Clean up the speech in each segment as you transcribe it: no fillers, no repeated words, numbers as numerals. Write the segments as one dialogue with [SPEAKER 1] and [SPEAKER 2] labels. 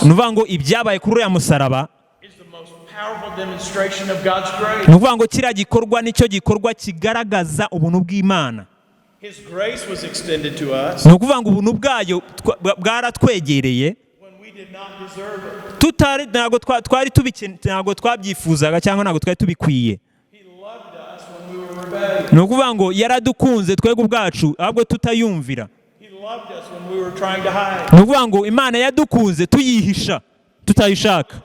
[SPEAKER 1] nuvuga ngo ibyabaye kuri uriya musaraba ni ukuvuga ngo kiriya gikorwa nicyo gikorwa kigaragaza ubuntu bw'Imana. Ni ukuvuga ngo ubuntu bwayo bwaratwegereye ntabwo twabyifuzaga cyangwa ntabwo twari tubikwiye. Ni ukuvuga ngo yaradukunze twebwe ubwacu ahubwo tutayumvira. Ni ukuvuga ngo Imana yadukunze tuyihisha tutayishaka.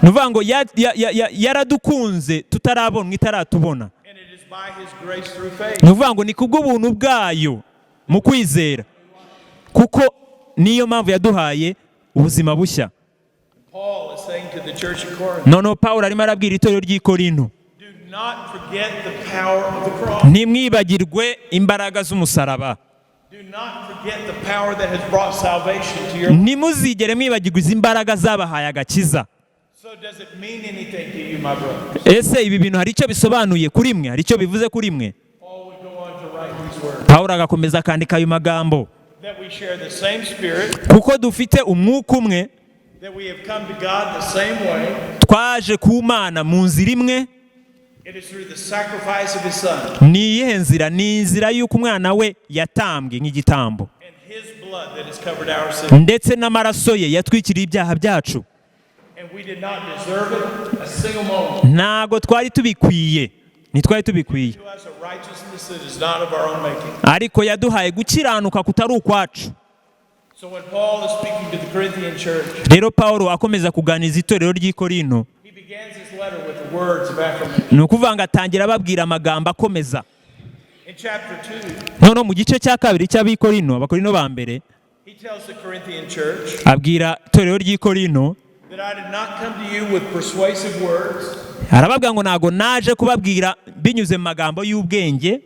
[SPEAKER 1] Ni ukuvuga ngo yaradukunze tutarabonwa itaratubona. Ni ukuvuga ngo ni kubw'ubuntu bwayo mu kwizera, kuko niyo mpamvu yaduhaye ubuzima bushya. Noneho Pawulo arimo arabwira itorero ry'i Korinto, ntimwibagirwe imbaraga z'umusaraba. Ntimuzigere mwibagirwa izi mbaraga zabahaye agakiza. Ese ibi bintu hari icyo bisobanuye kuri mwe? Hari icyo bivuze kuri mwe? Pawulo agakomeza akandika ayo magambo, kuko dufite umwuka umwe, twaje ku Mana mu nzira imwe. Ni iyihe nzira? Ni inzira y'uko umwana we yatambwe nk'igitambo, ndetse n'amaraso ye yatwikiriye ibyaha byacu. Ntabwo twari tubikwiye, ntitwari tubikwiye, ariko yaduhaye gukiranuka kutari ukwacu. Rero Pawulo akomeza kuganiriza itorero ry'i Korinto, ni ukuvuga ngo atangira ababwira amagambo akomeza. Noneho mu gice cya kabiri cy'Abikorinto, Abakorinto ba mbere, abwira itorero ry'i Korinto, arababwira ngo ntago naje kubabwira binyuze mu magambo y'ubwenge,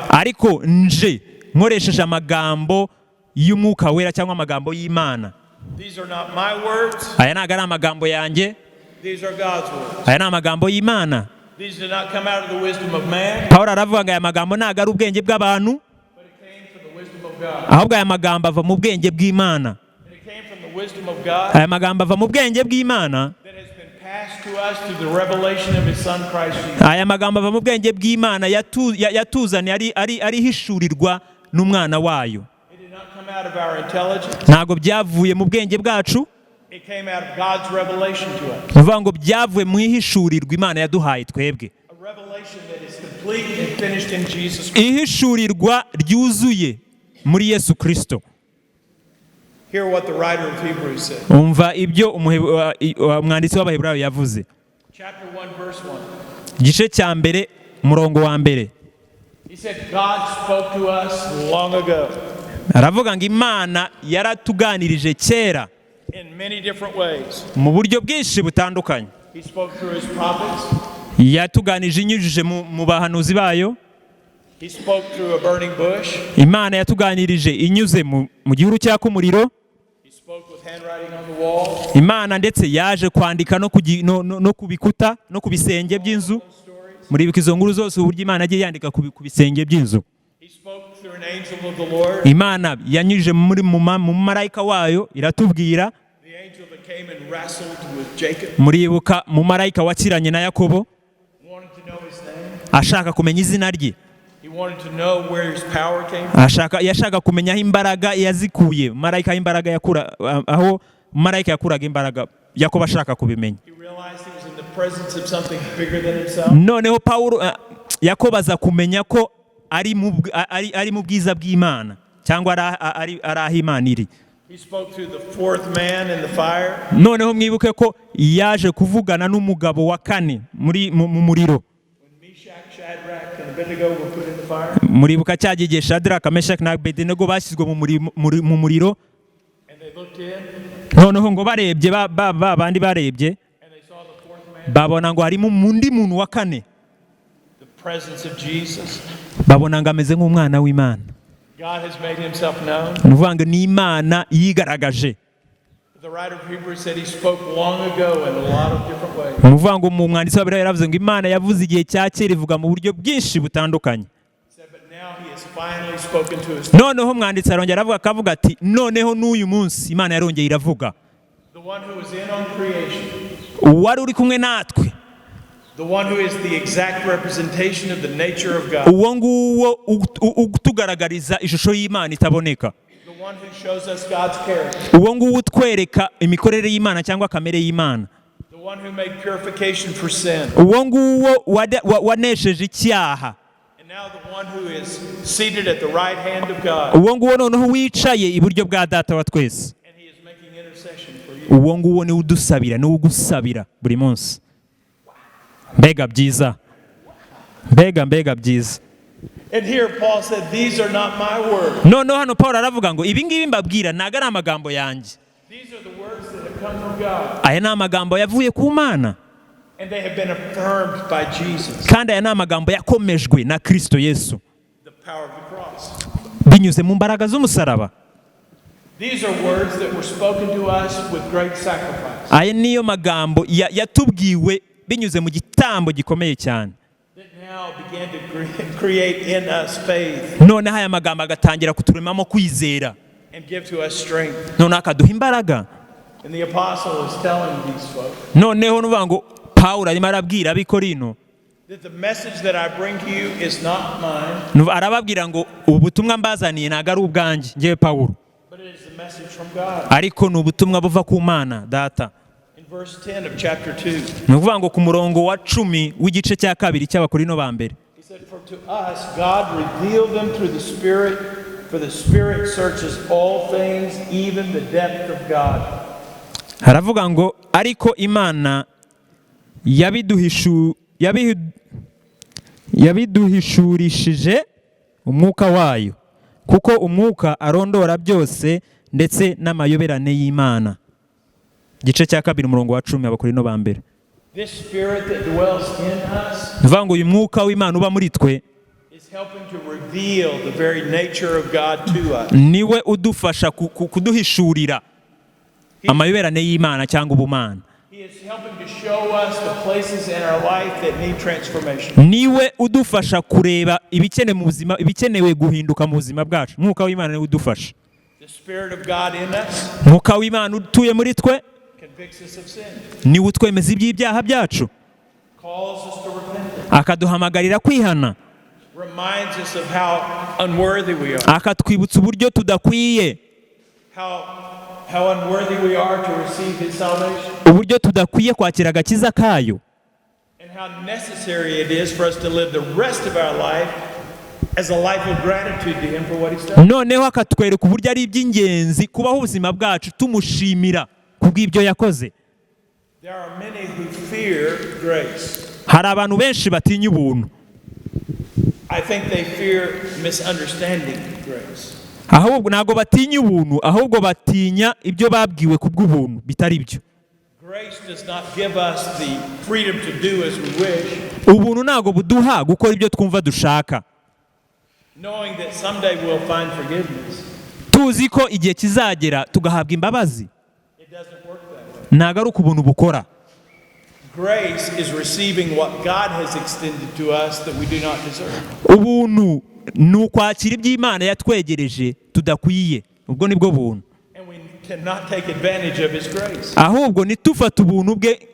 [SPEAKER 1] ariko nje nkoresheje amagambo y'Umwuka Wera cyangwa amagambo y'Imana. Aya ntago ari amagambo yanjye, aya ni amagambo y'Imana. Pawulo aravuga ngo aya magambo ntago ari ubwenge bw'abantu, ahubwo aya magambo ava mu bwenge bw'Imana. Aya magambo ava mu bwenge bw'Imana, aya magambo ava mu bwenge bw'Imana yatuzaniye ari hishurirwa n'umwana wayo. Ntabwo byavuye mu bwenge bwacu, uvuga ngo byavuye mu ihishurirwa Imana yaduhaye twebwe, ihishurirwa ryuzuye muri Yesu Kristo. Umva ibyo umwanditsi w'Abaheburayo yavuze, igice cya mbere umurongo wa mbere. Aravuga ngo Imana yaratuganirije kera mu buryo bwinshi butandukanye. Yatuganirije inyujije mu bahanuzi bayo. Imana yatuganirije inyuze mu gihuru cyaka umuriro. Imana ndetse yaje kwandika no ku bikuta no ku bisenge by'inzu. Muri izo nkuru zose uburyo Imana yagiye yandika ku bisenge by'inzu. Imana yanyujije mu marayika wayo iratubwira. Muribuka mu marayika wakiranye na Yakobo ashaka kumenya izina rye. Yashaka kumenya aho imbaraga yazikuye. Marayika y'imbaraga aho marayika yakuraga imbaraga, Yakobo ashaka kubimenya. Noneho Pawulo Yakobo aza kumenya ko ari mu bwiza bw'Imana cyangwa ari aho Imana iri. Noneho mwibuke ko yaje kuvugana n'umugabo wa kane mu muriro. Muribuka cyagiye Shadraka, Meshaki na Abedinego bashyizwe mu muriro. Noneho ngo barebye bandi barebye babona ngo harimo undi muntu wa kane, babona ngo ameze nk'umwana w'Imana. Ni ukuvuga ngo ni Imana yigaragaje. Ni ukuvuga ngo umwanditsi w'Abaheburayo yaravuze ngo Imana yavuze igihe cya kera ivuga mu buryo bwinshi butandukanye,
[SPEAKER 2] has finally spoken to us.
[SPEAKER 1] noneho umwanditsi arongera akavuga ati noneho n'uyu munsi Imana yarongeye iravuga.
[SPEAKER 2] The one who is in on creation.
[SPEAKER 1] Uwari uri kumwe natwe.
[SPEAKER 2] The one who is the exact representation of the nature of God.
[SPEAKER 1] Uwo nguwo utugaragariza ishusho y'Imana itaboneka.
[SPEAKER 2] The one who shows us God's character.
[SPEAKER 1] Uwo nguwo utwereka imikorere y'Imana cyangwa kamere y'Imana.
[SPEAKER 2] The one who made purification for sin.
[SPEAKER 1] Uwo nguwo wanesheje icyaha.
[SPEAKER 2] And now the one who is seated at the right hand of God.
[SPEAKER 1] Uwo nguwo noneho wicaye iburyo bwa Data wa twese.
[SPEAKER 2] And he is making intercession for you.
[SPEAKER 1] Uwo nguwo ni udusabira, ni ugusabira buri munsi. Mbega byiza. Mbega byiza.
[SPEAKER 2] And here Paul said, these are not my words.
[SPEAKER 1] Noneho hano Paul aravuga ngo ibi ngibi mbabwira ntago ari amagambo yanjye.
[SPEAKER 2] These are the words that have come from God.
[SPEAKER 1] Aya ni amagambo yavuye ku Mana.
[SPEAKER 2] And they have been affirmed by Jesus.
[SPEAKER 1] Kandi aya ni amagambo yakomejwe na Kristo Yesu.
[SPEAKER 2] The power of the cross.
[SPEAKER 1] Binyuze mu mbaraga z'umusaraba.
[SPEAKER 2] These are words that were spoken to us with great sacrifice.
[SPEAKER 1] Aya niyo magambo yatubwiwe binyuze mu gitambo gikomeye cyane.
[SPEAKER 2] That now began to create in us faith.
[SPEAKER 1] None aya magambo agatangira kuturemamo kwizera.
[SPEAKER 2] And give to us strength.
[SPEAKER 1] None akaduha imbaraga.
[SPEAKER 2] And the apostle is telling these folks.
[SPEAKER 1] Noneho nuvuga ngo Paulo arimo arabwira abikorino.
[SPEAKER 2] That the message that I bring to you is not mine.
[SPEAKER 1] Arababwira ngo ubutumwa mbazaniye ntago ari ubwanjye ngewe Paulo.
[SPEAKER 2] But it is the message from God.
[SPEAKER 1] Ariko ni ubutumwa buva ku Mana Data.
[SPEAKER 2] In verse 10 of chapter 2.
[SPEAKER 1] Nuvuga ngo ku murongo wa 10 w'igice cya kabiri cy'abakorino ba mbere.
[SPEAKER 2] He said, for to us God revealed them through the Spirit, for the Spirit searches all things, even the depth of God.
[SPEAKER 1] Haravuga ngo ariko Imana yabiduhishurishije umwuka wayo kuko umwuka arondora byose ndetse n'amayoberane y'Imana. Gice cya kabiri umurongo wa 10 abakorino ba mbere.
[SPEAKER 2] This spirit that dwells in us
[SPEAKER 1] Nuvuga ngo uyu mwuka w'Imana uba muri twe
[SPEAKER 2] is helping to reveal the very nature of God to us.
[SPEAKER 1] niwe udufasha kuduhishurira amayoberane y'Imana cyangwa ubumana.
[SPEAKER 2] He is helping to show us the places in our life that need transformation.
[SPEAKER 1] Niwe udufasha kureba ibikenewe guhinduka mu buzima bwacu. Mwuka w'Imana niwe udufasha.
[SPEAKER 2] The Spirit of God in us
[SPEAKER 1] Mwuka w'Imana utuye muri twe
[SPEAKER 2] convicts us of sin.
[SPEAKER 1] niwe utwemeza iby'ibyaha byacu.
[SPEAKER 2] Calls us to repentance.
[SPEAKER 1] Akaduhamagarira kwihana.
[SPEAKER 2] Reminds us of how unworthy we are.
[SPEAKER 1] Akatwibutsa uburyo tudakwiye.
[SPEAKER 2] How unworthy we are to receive His salvation.
[SPEAKER 1] Uburyo tudakwiye kwakira agakiza kayo.
[SPEAKER 2] And how necessary it is for us to live the rest of our life as a life of gratitude to Him for what He's done.
[SPEAKER 1] Noneho akatwereka uburyo ari iby'ingenzi kubaho ubuzima bwacu tumushimira kubw'ibyo yakoze.
[SPEAKER 2] There are many who fear grace.
[SPEAKER 1] Hari abantu benshi batinya ubuntu.
[SPEAKER 2] I think they fear misunderstanding grace.
[SPEAKER 1] Ahubwo ntago batinya ubuntu, ahubwo batinya ibyo babwiwe kubw'ubuntu bitari byo.
[SPEAKER 2] Grace does not give us the freedom to do as we wish.
[SPEAKER 1] Ubuntu ntago buduha gukora ibyo twumva dushaka.
[SPEAKER 2] Knowing that someday we'll find forgiveness.
[SPEAKER 1] Tuzi ko igihe kizagera tugahabwa imbabazi.
[SPEAKER 2] It doesn't work that way.
[SPEAKER 1] Ntago ari uko ubuntu bukora.
[SPEAKER 2] Grace is receiving what God has extended to us that we do not deserve.
[SPEAKER 1] Ubuntu ni ukwakira iby'Imana yatwegereje tudakwiye. Ubwo nibwo buntu.
[SPEAKER 2] And we cannot take advantage of His grace.
[SPEAKER 1] Ahubwo nitufata ubuntu bwe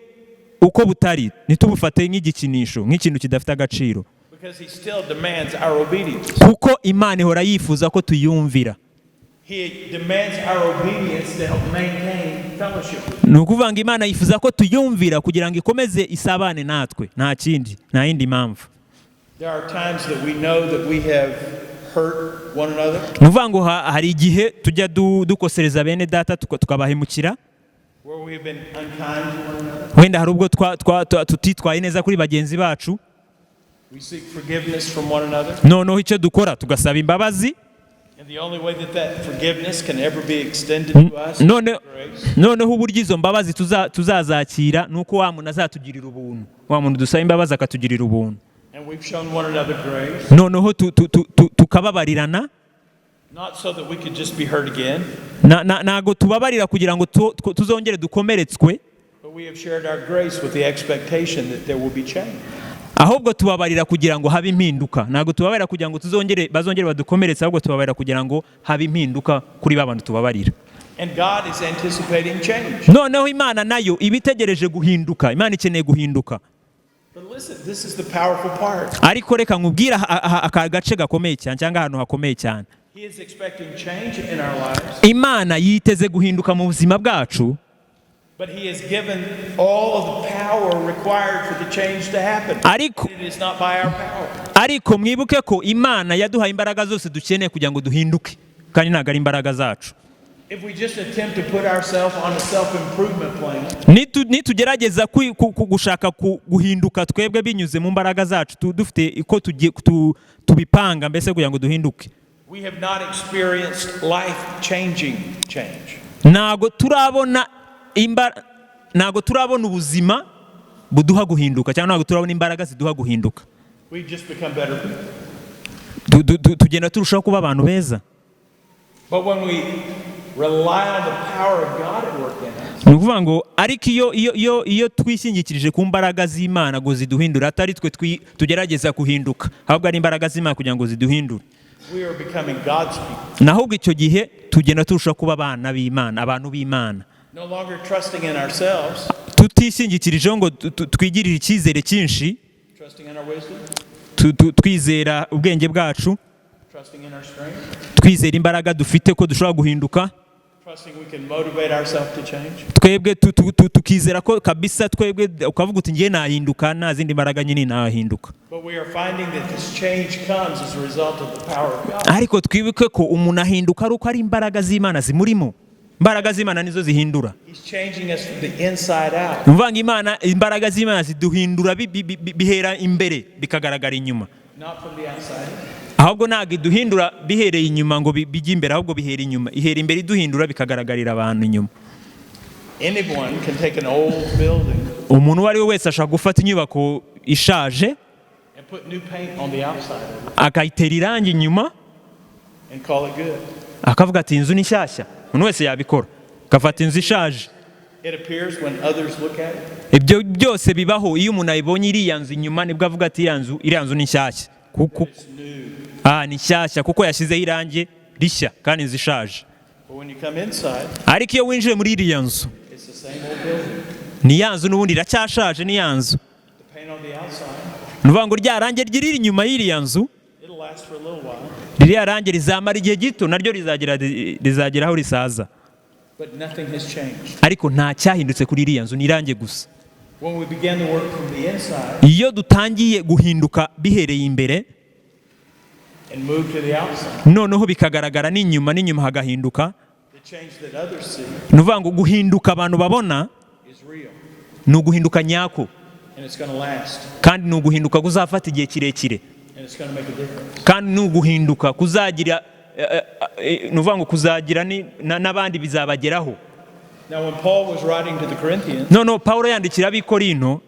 [SPEAKER 1] uko butari, nitubufate nk'igikinisho, nk'ikintu kidafite agaciro.
[SPEAKER 2] Because He still demands our obedience.
[SPEAKER 1] Kuko Imana ihora yifuza ko tuyumvira.
[SPEAKER 2] He demands our obedience to help maintain fellowship.
[SPEAKER 1] Ni ukuvuga ngo Imana yifuza ko tuyumvira kugira ngo ikomeze isabane natwe, nta kindi, nta yindi mpamvu.
[SPEAKER 2] There are times that we know that we have hurt one another.
[SPEAKER 1] Ni ukuvuga ngo hari igihe tujya dukosereza bene data tukabahemukira.
[SPEAKER 2] Where we have been unkind to one another.
[SPEAKER 1] Wenda hari ubwo tutitwaye neza kuri bagenzi bacu.
[SPEAKER 2] We seek forgiveness from one another.
[SPEAKER 1] Noneho icyo dukora tugasaba imbabazi.
[SPEAKER 2] And the only way that forgiveness can ever be extended to us is grace.
[SPEAKER 1] Noneho uburyo izo mbabazi tuzazakira nuko wa muntu azatugirira ubuntu. Wa muntu dusaba imbabazi akatugirira ubuntu.
[SPEAKER 2] And we've shown one another grace.
[SPEAKER 1] Noneho tukababarirana.
[SPEAKER 2] Not so that we could just be hurt again.
[SPEAKER 1] Nago tubabarira kugira ngo tuzongere dukomeretswe.
[SPEAKER 2] But we have shared our grace with the expectation that there will be change.
[SPEAKER 1] ahubwo tubabarira kugira ngo habe impinduka. Ntabwo tubabarira kugira ngo bazongere badukomeretse, ahubwo tubabarira kugira ngo habe impinduka kuri ba bantu tubabarira.
[SPEAKER 2] And God is anticipating change.
[SPEAKER 1] Noneho Imana nayo ibitegereje guhinduka. Imana ikeneye guhinduka.
[SPEAKER 2] But listen, this is the powerful part.
[SPEAKER 1] Ariko reka nkubwira aka gace gakomeye cyane cyangwa ahantu hakomeye cyane.
[SPEAKER 2] He is expecting change in our lives.
[SPEAKER 1] Imana yiteze guhinduka mu buzima bwacu.
[SPEAKER 2] But he has given all of the power required for the change to happen. It is not by our power.
[SPEAKER 1] Ariko mwibuke ko Imana yaduhaye imbaraga zose dukeneye kugira ngo duhinduke, kandi ntabwo ari imbaraga zacu.
[SPEAKER 2] If we just attempt to put ourselves on a self-improvement plan,
[SPEAKER 1] nitugerageza gushaka guhinduka twebwe binyuze mu mbaraga zacu dufite iko tubipanga mbese kugira ngo duhinduke,
[SPEAKER 2] we have not experienced life-changing change.
[SPEAKER 1] Ntago turabona ubuzima buduha guhinduka, cyangwa ntago turabona imbaraga ziduha guhinduka.
[SPEAKER 2] We just become better people.
[SPEAKER 1] Tugenda turushaho kuba abantu beza.
[SPEAKER 2] But when we rely on the power of God at work in us,
[SPEAKER 1] ni ukuvuga ngo ariko iyo twishingikirije ku mbaraga z'Imana ngo ziduhindure, atari twe tugerageza guhinduka, ahubwo ari imbaraga z'Imana kugira ngo ziduhindure,
[SPEAKER 2] we are becoming God's people.
[SPEAKER 1] Naho icyo gihe tugenda turushaho kuba abana b'Imana, abantu b'Imana.
[SPEAKER 2] No longer trusting in ourselves,
[SPEAKER 1] tutishingikirijeho ngo twigirire icyizere cyinshi,
[SPEAKER 2] trusting in our wisdom,
[SPEAKER 1] twizera ubwenge bwacu,
[SPEAKER 2] trusting in our strength,
[SPEAKER 1] twizera imbaraga dufite ko dushobora guhinduka,
[SPEAKER 2] trusting we can motivate ourselves to change.
[SPEAKER 1] Twebwe tukizera ko kabisa twebwe ukavuga uti ngiye nahinduka, nta zindi mbaraga nyine nahinduka.
[SPEAKER 2] But we are finding that this change comes as a result of the power of God.
[SPEAKER 1] Ariko twibuke ko umuntu ahinduka ari uko ari imbaraga z'Imana zimurimo. Imbaraga z'Imana nizo zihindura.
[SPEAKER 2] He's changing us from the inside out.
[SPEAKER 1] Mvanga Imana, imbaraga z'Imana ziduhindura bihera imbere bikagaragara inyuma.
[SPEAKER 2] Not from the outside.
[SPEAKER 1] Ahubwo ntabwo iduhindura bihereye inyuma ngo bijye imbere, ahubwo bihera inyuma, ihera imbere iduhindura bikagaragarira abantu inyuma.
[SPEAKER 2] Anyone can take an old building.
[SPEAKER 1] Umuntu uwo ari we wese ashaka gufata inyubako ishaje
[SPEAKER 2] And put new paint on the outside of it.
[SPEAKER 1] Akayitera irangi inyuma
[SPEAKER 2] And call it good.
[SPEAKER 1] akavuga ati inzu ni nshyashya. Umuntu wese yabikora, akafata inzu ishaje.
[SPEAKER 2] It appears when others look at it.
[SPEAKER 1] Ibyo byose bibaho iyo umuntu ayibonye iriya nzu inyuma, nibwo avuga ati iriya nzu ni nshyashya. Ni nshyashya kuko yashyizeho irangi rishya kandi inzu ishaje. Ariko iyo winjiye muri iriya nzu, ni ya nzu n'ubundi iracyashaje, ni ya nzu. Nuvuga ngo rya rangi riri inyuma y'iriya nzu, ririya rangi rizamara igihe gito, naryo rizagera aho risaza. Ariko nta cyahindutse kuri iriya nzu, ni irangi gusa. Iyo dutangiye guhinduka bihereye imbere, noneho bikagaragara n'inyuma hagahinduka, nuvuga ngo guhinduka abantu babona ni uguhinduka nyako, kandi ni uguhinduka kuzafata igihe kirekire, kandi ni uguhinduka kuzagira, nuvuga ngo kuzagira n'abandi bizabageraho.
[SPEAKER 2] Now when Paul was writing to the Corinthians,
[SPEAKER 1] no Paulo yandikira ab'Ikorinto,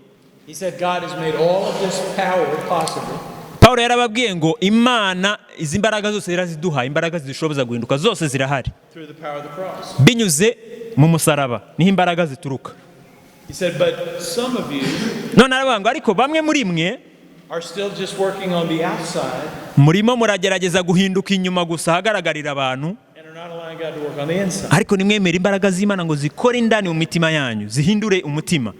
[SPEAKER 2] he said God has made all of this power possible.
[SPEAKER 1] Paulo yarababwiye ngo Imana izi mbaraga zose yaraziduha, imbaraga zidushoboza guhinduka zose zirahari.
[SPEAKER 2] Through the power of the cross.
[SPEAKER 1] Binyuze mu musaraba niho imbaraga zituruka.
[SPEAKER 2] He said but some of you
[SPEAKER 1] none aravuga ngo ariko bamwe muri mwe
[SPEAKER 2] are still just working on the outside.
[SPEAKER 1] Murimo muragerageza guhinduka inyuma gusa hagaragarira abantu. Ariko nimwemera imbaraga z'Imana ngo zikore indani mu mitima yanyu, zihindure umutima.